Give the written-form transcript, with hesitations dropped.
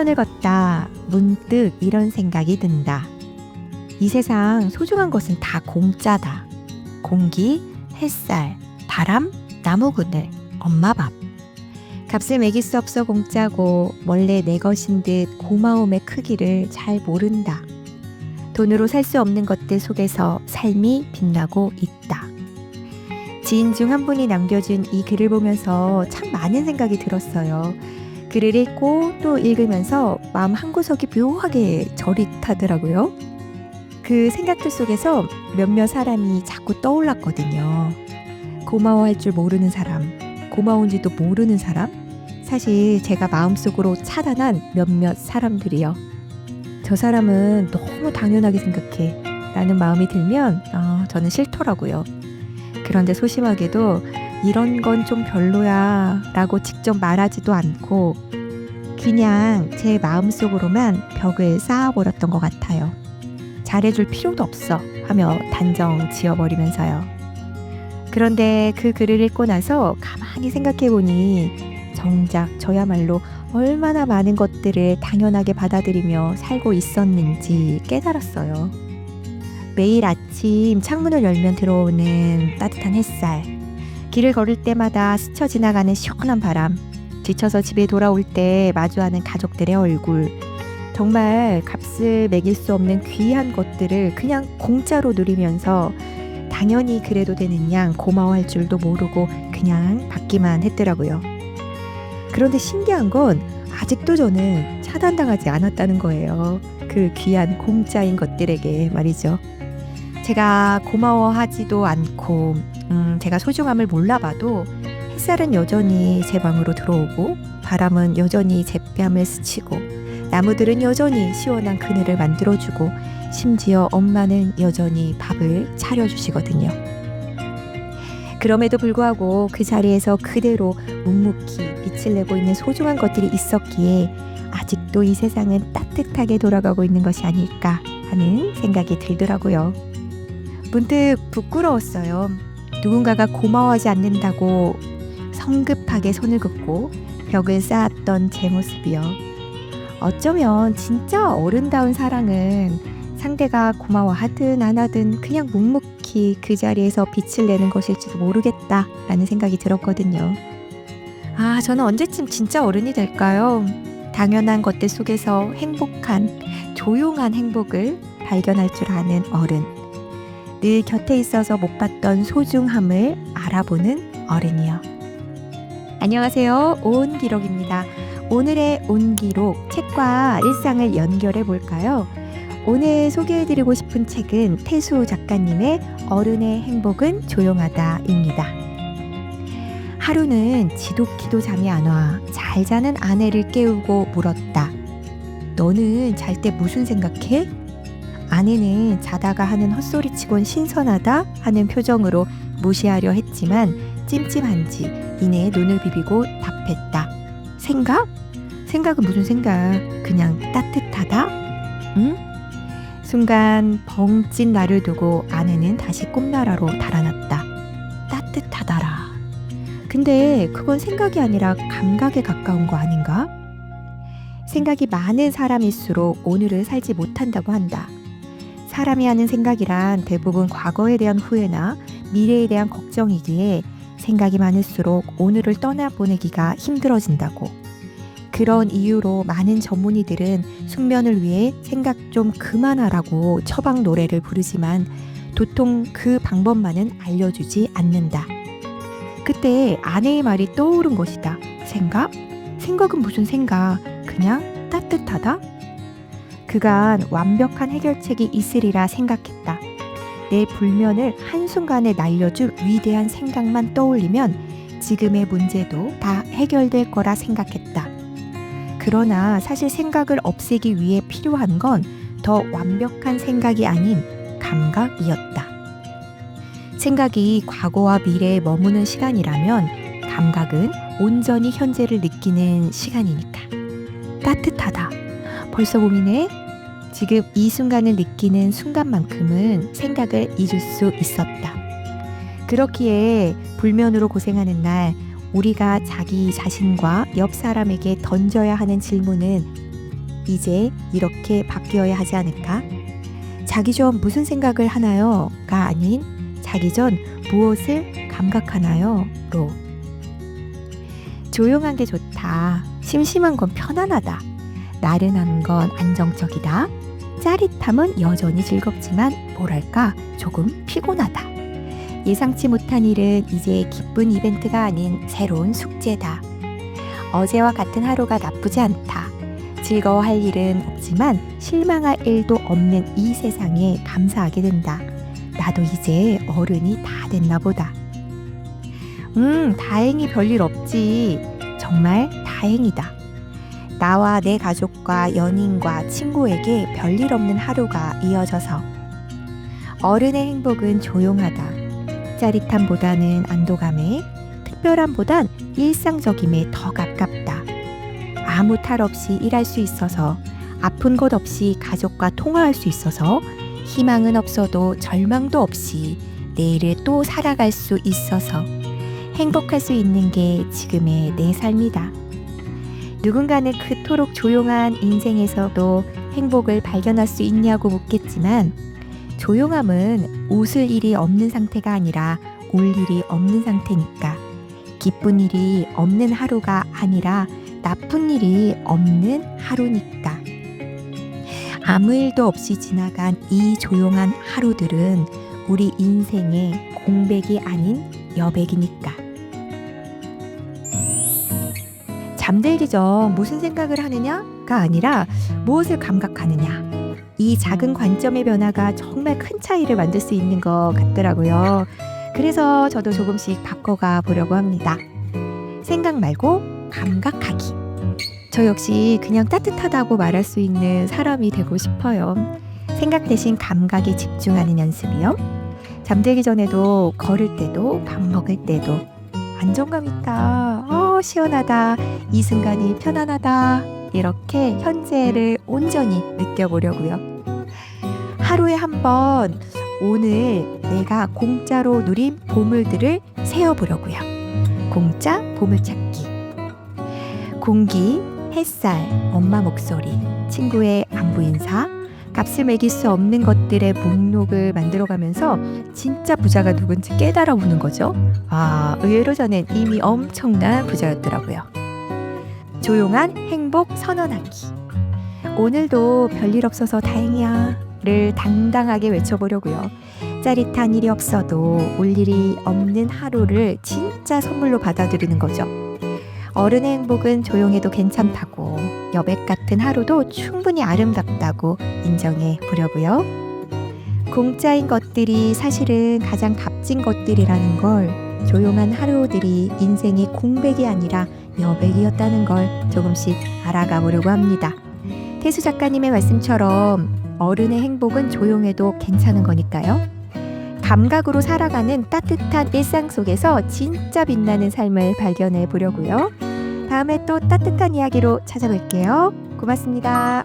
한강변을 걷다 문득 이런 생각이 든다. 이 세상 소중한 것은 다 공짜다. 공기, 햇살, 바람, 나무 그늘, 엄마 밥. 값을 매길 수 없어 공짜고 원래 내 것인 듯 고마움의 크기를 잘 모른다. 돈으로 살 수 없는 것들 속에서 삶이 빛나고 있다. 지인 중 한 분이 남겨준 이 글을 보면서 참 많은 생각이 들었어요. 글을 읽고 또 읽으면서 마음 한구석이 묘하게 저릿하더라고요. 그 생각들 속에서 몇몇 사람이 자꾸 떠올랐거든요. 고마워할 줄 모르는 사람, 고마운지도 모르는 사람, 사실 제가 마음속으로 차단한 몇몇 사람들이요. 저 사람은 너무 당연하게 생각해 라는 마음이 들면 저는 싫더라고요. 그런데 소심하게도 이런 건 좀 별로야 라고 직접 말하지도 않고 그냥 제 마음속으로만 벽을 쌓아버렸던 것 같아요. 잘해줄 필요도 없어 하며 단정 지어버리면서요. 그런데 그 글을 읽고 나서 가만히 생각해보니 정작 저야말로 얼마나 많은 것들을 당연하게 받아들이며 살고 있었는지 깨달았어요. 매일 아침 창문을 열면 들어오는 따뜻한 햇살, 길을 걸을 때마다 스쳐 지나가는 시원한 바람, 지쳐서 집에 돌아올 때 마주하는 가족들의 얼굴, 정말 값을 매길 수 없는 귀한 것들을 그냥 공짜로 누리면서 당연히 그래도 되는 양 고마워할 줄도 모르고 그냥 받기만 했더라고요. 그런데 신기한 건 아직도 저는 차단당하지 않았다는 거예요. 그 귀한 공짜인 것들에게 말이죠. 제가 고마워하지도 않고 제가 소중함을 몰라봐도 햇살은 여전히 제 방으로 들어오고 바람은 여전히 제 뺨을 스치고 나무들은 여전히 시원한 그늘을 만들어주고 심지어 엄마는 여전히 밥을 차려주시거든요. 그럼에도 불구하고 그 자리에서 그대로 묵묵히 빛을 내고 있는 소중한 것들이 있었기에 아직도 이 세상은 따뜻하게 돌아가고 있는 것이 아닐까 하는 생각이 들더라고요. 문득 부끄러웠어요. 누군가가 고마워하지 않는다고 성급하게 손을 긋고 벽을 쌓았던 제 모습이요. 어쩌면 진짜 어른다운 사랑은 상대가 고마워하든 안 하든 그냥 묵묵히 그 자리에서 빛을 내는 것일지도 모르겠다라는 생각이 들었거든요. 저는 언제쯤 진짜 어른이 될까요? 당연한 것들 속에서 행복한, 조용한 행복을 발견할 줄 아는 어른. 늘 곁에 있어서 못 봤던 소중함을 알아보는 어른이요. 안녕하세요. 온기록입니다. 오늘의 온기록, 책과 일상을 연결해 볼까요? 오늘 소개해드리고 싶은 책은 태수 작가님의 어른의 행복은 조용하다입니다. 하루는 지독히도 잠이 안 와 잘 자는 아내를 깨우고 물었다. 너는 잘 때 무슨 생각해? 아내는 자다가 하는 헛소리치곤 신선하다 하는 표정으로 무시하려 했지만 찜찜한지 이내 눈을 비비고 답했다. 생각? 생각은 무슨 생각? 그냥 따뜻하다? 응? 순간 벙찐 나를 두고 아내는 다시 꿈나라로 달아났다. 따뜻하다라. 근데 그건 생각이 아니라 감각에 가까운 거 아닌가? 생각이 많은 사람일수록 오늘을 살지 못한다고 한다. 사람이 하는 생각이란 대부분 과거에 대한 후회나 미래에 대한 걱정이기에 생각이 많을수록 오늘을 떠나보내기가 힘들어진다고. 그런 이유로 많은 전문의들은 숙면을 위해 생각 좀 그만하라고 처방 노래를 부르지만 도통 그 방법만은 알려주지 않는다. 그때 아내의 말이 떠오른 것이다. 생각? 생각은 무슨 생각? 그냥 따뜻하다? 그간 완벽한 해결책이 있으리라 생각했다. 내 불면을 한순간에 날려줄 위대한 생각만 떠올리면 지금의 문제도 다 해결될 거라 생각했다. 그러나 사실 생각을 없애기 위해 필요한 건 더 완벽한 생각이 아닌 감각이었다. 생각이 과거와 미래에 머무는 시간이라면 감각은 온전히 현재를 느끼는 시간이니까. 따뜻하다. 벌써 봄이네. 지금 이 순간을 느끼는 순간만큼은 생각을 잊을 수 있었다. 그렇기에 불면으로 고생하는 날 우리가 자기 자신과 옆 사람에게 던져야 하는 질문은 이제 이렇게 바뀌어야 하지 않을까? 자기 전 무슨 생각을 하나요?가 아닌 자기 전 무엇을 감각하나요? 로. 조용한 게 좋다. 심심한 건 편안하다. 나른한 건 안정적이다. 짜릿함은 여전히 즐겁지만 뭐랄까 조금 피곤하다. 예상치 못한 일은 이제 기쁜 이벤트가 아닌 새로운 숙제다. 어제와 같은 하루가 나쁘지 않다. 즐거워할 일은 없지만 실망할 일도 없는 이 세상에 감사하게 된다. 나도 이제 어른이 다 됐나 보다. 다행히 별일 없지. 정말 다행이다. 나와 내 가족과 연인과 친구에게 별일 없는 하루가 이어져서. 어른의 행복은 조용하다. 짜릿함보다는 안도감에, 특별함보단 일상적임에 더 가깝다. 아무 탈 없이 일할 수 있어서, 아픈 것 없이 가족과 통화할 수 있어서, 희망은 없어도 절망도 없이 내일을 또 살아갈 수 있어서 행복할 수 있는 게 지금의 내 삶이다. 누군가는 그토록 조용한 인생에서도 행복을 발견할 수 있냐고 묻겠지만, 조용함은 웃을 일이 없는 상태가 아니라 울 일이 없는 상태니까. 기쁜 일이 없는 하루가 아니라 나쁜 일이 없는 하루니까. 아무 일도 없이 지나간 이 조용한 하루들은 우리 인생의 공백이 아닌 여백이니까. 잠들기 전 무슨 생각을 하느냐가 아니라 무엇을 감각하느냐. 이 작은 관점의 변화가 정말 큰 차이를 만들 수 있는 것 같더라고요. 그래서 저도 조금씩 바꿔가 보려고 합니다. 생각 말고 감각하기. 저 역시 그냥 따뜻하다고 말할 수 있는 사람이 되고 싶어요. 생각 대신 감각에 집중하는 연습이요. 잠들기 전에도, 걸을 때도, 밥 먹을 때도 안정감 있다. 시원하다. 이 순간이 편안하다. 이렇게 현재를 온전히 느껴보려고요. 하루에 한 번 오늘 내가 공짜로 누린 보물들을 세어보려고요. 공짜 보물찾기. 공기, 햇살, 엄마 목소리, 친구의 안부 인사, 값을 매길 수 없는 것들의 목록을 만들어가면서 진짜 부자가 누군지 깨달아 보는 거죠. 의외로 저는 이미 엄청난 부자였더라고요. 조용한 행복 선언하기. 오늘도 별일 없어서 다행이야를 당당하게 외쳐보려고요. 짜릿한 일이 없어도 올 일이 없는 하루를 진짜 선물로 받아들이는 거죠. 어른의 행복은 조용해도 괜찮다고, 여백 같은 하루도 충분히 아름답다고 인정해 보려고요. 공짜인 것들이 사실은 가장 값진 것들이라는 걸, 조용한 하루들이 인생의 공백이 아니라 여백이었다는 걸 조금씩 알아가 보려고 합니다. 태수 작가님의 말씀처럼 어른의 행복은 조용해도 괜찮은 거니까요. 감각으로 살아가는 따뜻한 일상 속에서 진짜 빛나는 삶을 발견해 보려고요. 다음에 또 따뜻한 이야기로 찾아뵐게요. 고맙습니다.